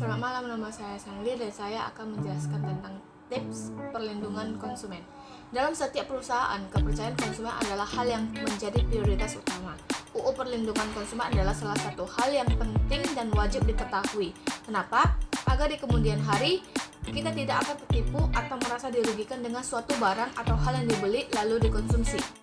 Selamat malam, nama saya Sangli dan saya akan menjelaskan tentang tips perlindungan konsumen. Dalam setiap perusahaan, kepercayaan konsumen adalah hal yang menjadi prioritas utama. UU Perlindungan Konsumen adalah salah satu hal yang penting dan wajib diketahui. Kenapa? Agar di kemudian hari, kita tidak akan tertipu atau merasa dirugikan dengan suatu barang atau hal yang dibeli lalu dikonsumsi.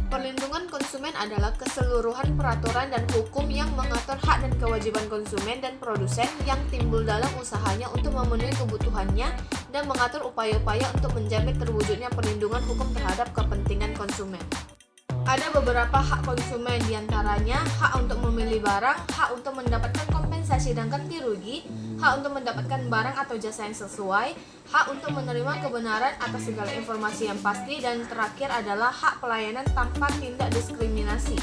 Perlindungan konsumen adalah keseluruhan peraturan dan hukum yang mengatur hak dan kewajiban konsumen dan produsen yang timbul dalam usahanya untuk memenuhi kebutuhannya dan mengatur upaya-upaya untuk menjamin terwujudnya perlindungan hukum terhadap kepentingan konsumen. Ada beberapa hak konsumen, diantaranya hak untuk memilih barang, hak untuk mendapatkan kompensasi dan ganti rugi, hak untuk mendapatkan barang atau jasa yang sesuai, hak untuk menerima kebenaran atas segala informasi yang pasti, dan terakhir adalah hak pelayanan tanpa tindak diskriminasi.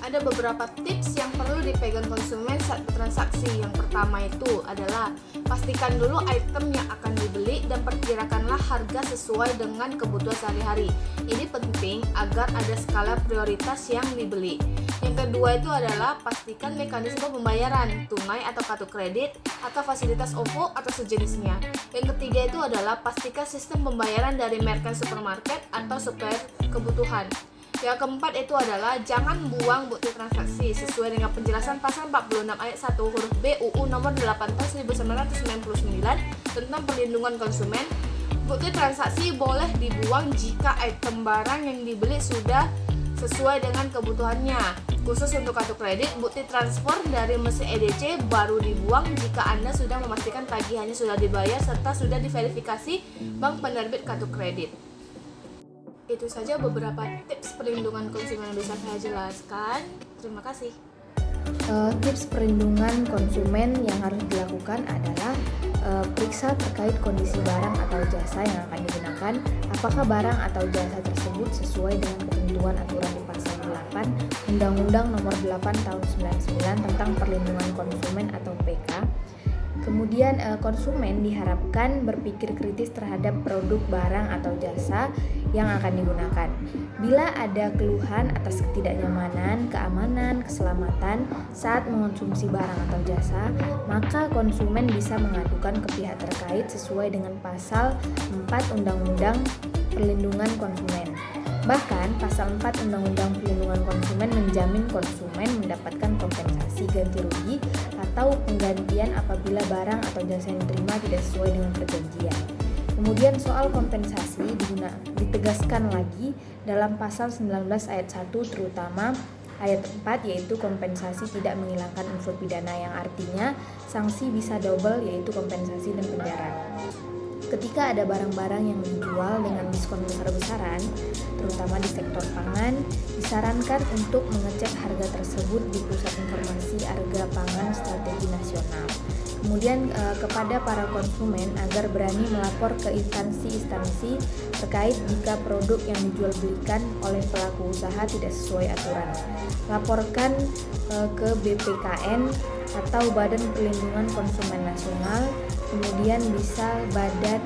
Ada beberapa tips yang perlu dipegang konsumen saat bertransaksi. Yang pertama itu adalah pastikan dulu item yang akan dibeli dan perkirakanlah harga sesuai dengan kebutuhan sehari-hari. Ini penting agar ada skala prioritas yang dibeli. Yang kedua itu adalah pastikan mekanisme pembayaran, tunai atau kartu kredit, atau fasilitas OVO atau sejenisnya. Yang ketiga itu adalah pastikan sistem pembayaran dari merchant supermarket atau supplier kebutuhan. Yang keempat itu adalah jangan buang bukti transaksi sesuai dengan penjelasan pasal 46 ayat 1 huruf B UU nomor 8 tahun 1999 tentang perlindungan konsumen. Bukti transaksi boleh dibuang jika item barang yang dibeli sudah sesuai dengan kebutuhannya. Khusus untuk kartu kredit, bukti transfer dari mesin EDC baru dibuang jika Anda sudah memastikan tagihannya sudah dibayar serta sudah diverifikasi bank penerbit kartu kredit. Itu saja beberapa tips perlindungan konsumen yang bisa saya jelaskan. Terima kasih. Tips perlindungan konsumen yang harus dilakukan adalah periksa terkait kondisi barang atau jasa yang akan digunakan, apakah barang atau jasa tersebut sesuai dengan ketentuan aturan di pasal 8 Undang-Undang Nomor 8 Tahun 99 tentang Perlindungan Konsumen atau PK. Kemudian konsumen diharapkan berpikir kritis terhadap produk, barang, atau jasa yang akan digunakan. Bila ada keluhan atas ketidaknyamanan, keamanan, keselamatan saat mengonsumsi barang atau jasa, maka konsumen bisa mengadukan ke pihak terkait sesuai dengan pasal 4 Undang-Undang Perlindungan Konsumen. Bahkan, pasal 4 Undang-Undang Perlindungan Konsumen menjamin konsumen mendapatkan kompensasi ganti rugi atau penggantian apabila barang atau jasa yang diterima tidak sesuai dengan perjanjian. Kemudian soal kompensasi ditegaskan lagi dalam pasal 19 ayat 1 terutama ayat 4 yaitu kompensasi tidak menghilangkan unsur pidana yang artinya sanksi bisa double yaitu kompensasi dan penjara. Ketika ada barang-barang yang dijual dengan diskon besar-besaran, terutama di sektor pangan, disarankan untuk mengecek harga tersebut di Pusat Informasi Harga Pangan Strategi Nasional. Kemudian kepada para konsumen agar berani melapor ke instansi-instansi terkait jika produk yang dijual belikan oleh pelaku usaha tidak sesuai aturan. Laporkan ke BPKN atau Badan Perlindungan Konsumen Nasional, kemudian bisa Badan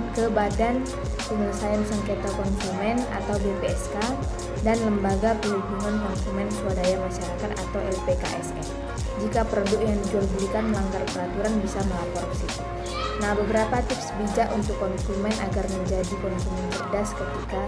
Penyelesaian Sengketa Konsumen atau BPSK dan Lembaga Perlindungan Konsumen Swadaya Masyarakat atau LPKSM. Jika produk yang dijual belikan melanggar peraturan bisa melapor ke situ. Nah, beberapa tips bijak untuk konsumen agar menjadi konsumen cerdas ketika